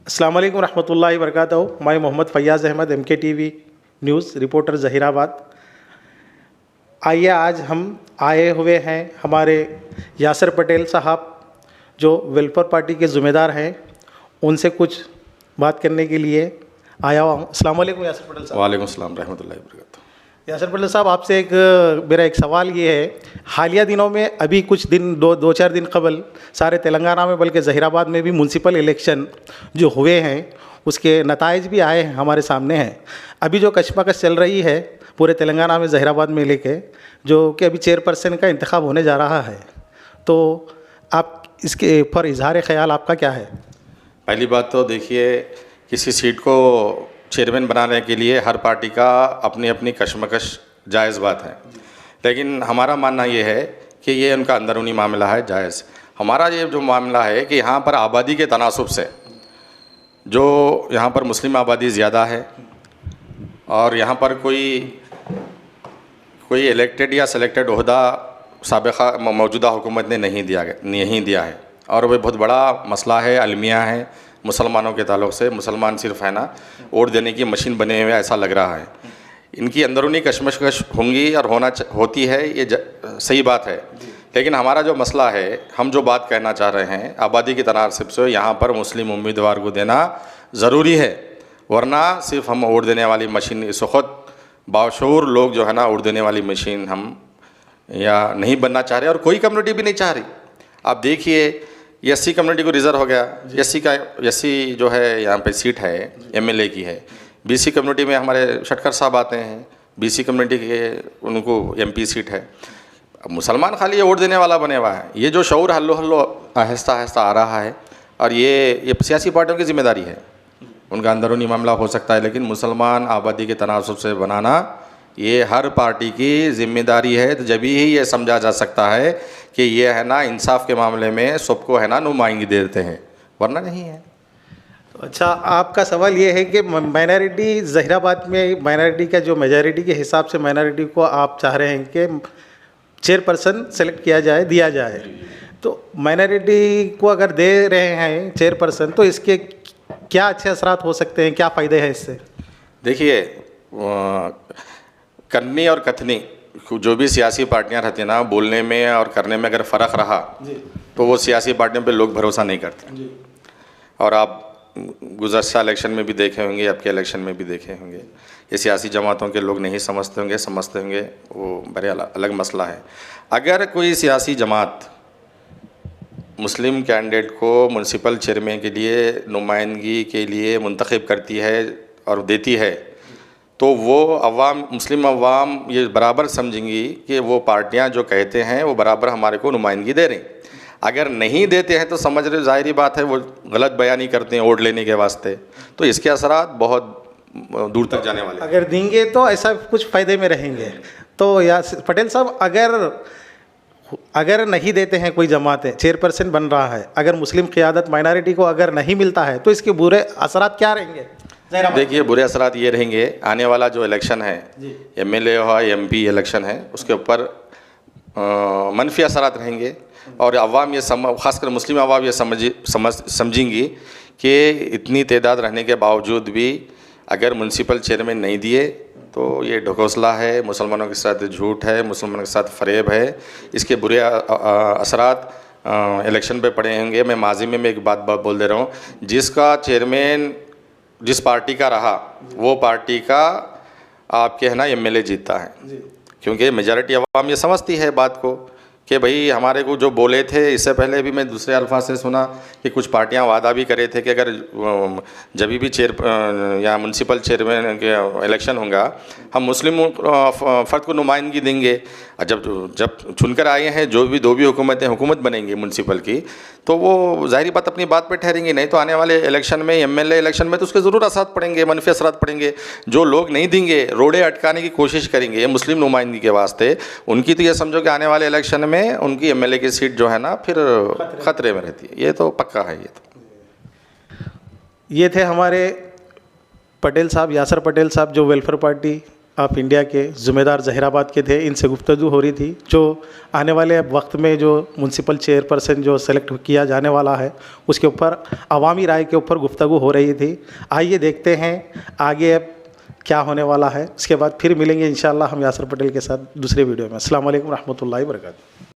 अस्सलाम वालेकुम रहमतुल्लाहि व बरकातहू। मैं Mohammad Fayaz Ahmed MKTV news reporter Zahirabad. आइए आज हम आए हुए हैं हमारे यासर पटेल साहब जो वेलफेयर पार्टी के ज़िम्मेदार हैं, उनसे कुछ बात करने के लिए आया हुआ हूँ। अस्सलाम वालेकुम यासर पटेल साहब। वालेकुम अस्सलाम रहमतुल्लाहि व बरकातहू। यासर पटेल साहब, आपसे मेरा एक सवाल ये है, हालिया दिनों में अभी कुछ दिन दो चार दिन कबल सारे तेलंगाना में बल्कि ज़हीराबाद में भी म्यूनसिपल इलेक्शन जो हुए हैं उसके नताइज भी आए हैं, हमारे सामने हैं। अभी जो कशमकश चल रही है पूरे तेलंगाना में ज़हीराबाद में लेके, जो कि अभी चेयरपर्सन का इंतखाब होने जा रहा है, तो आप इसके पर इजहार ख्याल आपका क्या है? पहली बात तो देखिए, किसी सीट को चेयरमैन बनाने के लिए हर पार्टी का अपनी अपनी कशमकश जायज़ बात है, लेकिन हमारा मानना ये है कि ये उनका अंदरूनी मामला है, जायज़। हमारा ये जो मामला है कि यहाँ पर आबादी के तनासुब से जो यहाँ पर मुस्लिम आबादी ज़्यादा है और यहाँ पर कोई इलेक्टेड या सेलेक्टेड ओहदा साबिक़ा मौजूदा हुकूमत ने नहीं दिया है और वह बहुत बड़ा मसला है, अलमिया है मुसलमानों के ताल्लुक़ से। मुसलमान सिर्फ है ना वोट देने की मशीन बने हुए ऐसा लग रहा है। इनकी अंदरूनी कशमकश होंगी और होती है, ये सही बात है, लेकिन हमारा जो मसला है, हम जो बात कहना चाह रहे हैं, आबादी की तनासब से यहाँ पर मुस्लिम उम्मीदवार को देना ज़रूरी है, वरना सिर्फ हम वोट देने वाली मशीन, इस वक्त बाशऊर लोग जो है ना वोट देने वाली मशीन हम या नहीं बनना चाह रहे और कोई कम्युनिटी भी नहीं चाह रही। आप देखिए, एससी कम्युनिटी को रिज़र्व हो गया, एससी जो है यहाँ पे सीट है MLA की है। BC कम्युनिटी में हमारे शटकर साहब आते हैं, BC कम्युनिटी के उनको MP सीट है। अब मुसलमान खाली ये वोट देने वाला बने हुआ है। ये जो शऊर हल्लो आहिस्ता आहिस्ता आ रहा है और ये सियासी पार्टियों की ज़िम्मेदारी है, उनका अंदरूनी मामला हो सकता है, लेकिन मुसलमान आबादी के तनासुब से बनाना ये हर पार्टी की ज़िम्मेदारी है। तो जब ही ये समझा जा सकता है कि ये है ना इंसाफ के मामले में सबको है ना नुमाइंदगी देते हैं, वरना नहीं है। तो अच्छा, आपका सवाल ये है कि माइनॉरिटी ज़हीराबाद में माइनॉरिटी का जो मेजॉरिटी के हिसाब से माइनॉरिटी को आप चाह रहे हैं कि चेयरपर्सन सेलेक्ट किया जाए, दिया जाए, तो माइनॉरिटी को अगर दे रहे हैं चेयरपर्सन तो इसके क्या अच्छे असरात हो सकते हैं, क्या फ़ायदे हैं इससे? देखिए, करनी और कथनी जो भी सियासी पार्टियां रहती हैं ना, बोलने में और करने में अगर फ़र्क रहा तो वो सियासी पार्टियों पे लोग भरोसा नहीं करते। और आप गुज़श्ता इलेक्शन में भी देखे होंगे, आपके इलेक्शन में भी देखे होंगे, ये सियासी जमातों के लोग नहीं समझते होंगे, वो बड़े अलग मसला है। अगर कोई सियासी जमात मुस्लिम कैंडिडेट को म्यूनसिपल चेयरमैन के लिए नुमाइंदगी के लिए मुंतखब करती है और देती है, तो वो मुस्लिम अवाम ये बराबर समझेंगी कि वो पार्टियां जो कहते हैं वो बराबर हमारे को नुमाइंदगी दे रही। अगर नहीं देते हैं तो समझ रहे, ज़ाहिरी बात है, वो गलत बयानी करते हैं वोट लेने के वास्ते, तो इसके असरात बहुत दूर तक जाने वाले। अगर देंगे तो ऐसा कुछ फ़ायदे में रहेंगे। तो यार पटेल साहब, अगर नहीं देते हैं, कोई जमात है चेयरपर्सन बन रहा है, अगर मुस्लिम क़ियादत माइनॉरिटी को अगर नहीं मिलता है तो इसके बुरे असरात क्या रहेंगे? देखिए, बुरे असरात ये रहेंगे, आने वाला जो इलेक्शन है, MLA हो MP इलेक्शन है, उसके ऊपर मनफी असरात रहेंगे और अवाम ये ख़ासकर मुस्लिम अवाम ये समझेंगी कि इतनी तादाद रहने के बावजूद भी अगर म्यूनसिपल चेयरमैन नहीं दिए तो ये ढकोसला है, मुसलमानों के साथ झूठ है, मुसलमानों के साथ फ़रेब है। इसके बुरे असरात इलेक्शन पे पड़े होंगे। मैं माजी में एक बात बोल दे रहा हूँ, जिसका चेयरमैन जिस पार्टी का रहा वो पार्टी का आपके है ना MLA जीतता है, क्योंकि मेजॉरिटी अवाम ये समझती है बात को कि भाई हमारे को जो बोले थे, इससे पहले भी मैं दूसरे अल्फाज से सुना कि कुछ पार्टियां वादा भी करे थे कि अगर जब भी या म्यूनसिपल चेयरमैन के इलेक्शन होगा हम मुस्लिम फ़र्द को नुमाइंदगी देंगे। जब चुनकर आए हैं, जो भी दो भी हुकूमत बनेंगी म्यूनसिपल की, तो वो ज़ाहिरी बात अपनी बात पे ठहरेंगी। नहीं तो आने वाले इलेक्शन में, MLA इलेक्शन में, तो उसके ज़रूर असरात पड़ेंगे, मनफी असरात पड़ेंगे। जो लोग नहीं देंगे, रोड़े अटकाने की कोशिश करेंगे मुस्लिम नुमाइंदगी के वास्ते, उनकी तो ये समझो कि आने वाले इलेक्शन में उनकी MLA की सीट जो है ना फिर ख़तरे में रहती है। ये तो पक्का है। ये थे हमारे पटेल साहब, यासर पटेल साहब, जो वेलफेयर पार्टी ऑफ इंडिया के ज़िम्मेदार जहीराबाद के थे, इनसे गुफ्तगू हो रही थी। जो आने वाले वक्त में जो म्यूनसिपल चेयरपर्सन जो सेलेक्ट किया जाने वाला है उसके ऊपर अवामी राय के ऊपर गुफ्तगू हो रही थी। आइए देखते हैं आगे अब क्या होने वाला है। उसके बाद फिर मिलेंगे इंशाअल्लाह हम यासर पटेल के साथ दूसरे वीडियो में। अस्सलाम वालेकुम रहमतुल्लाहि व बरकातहू।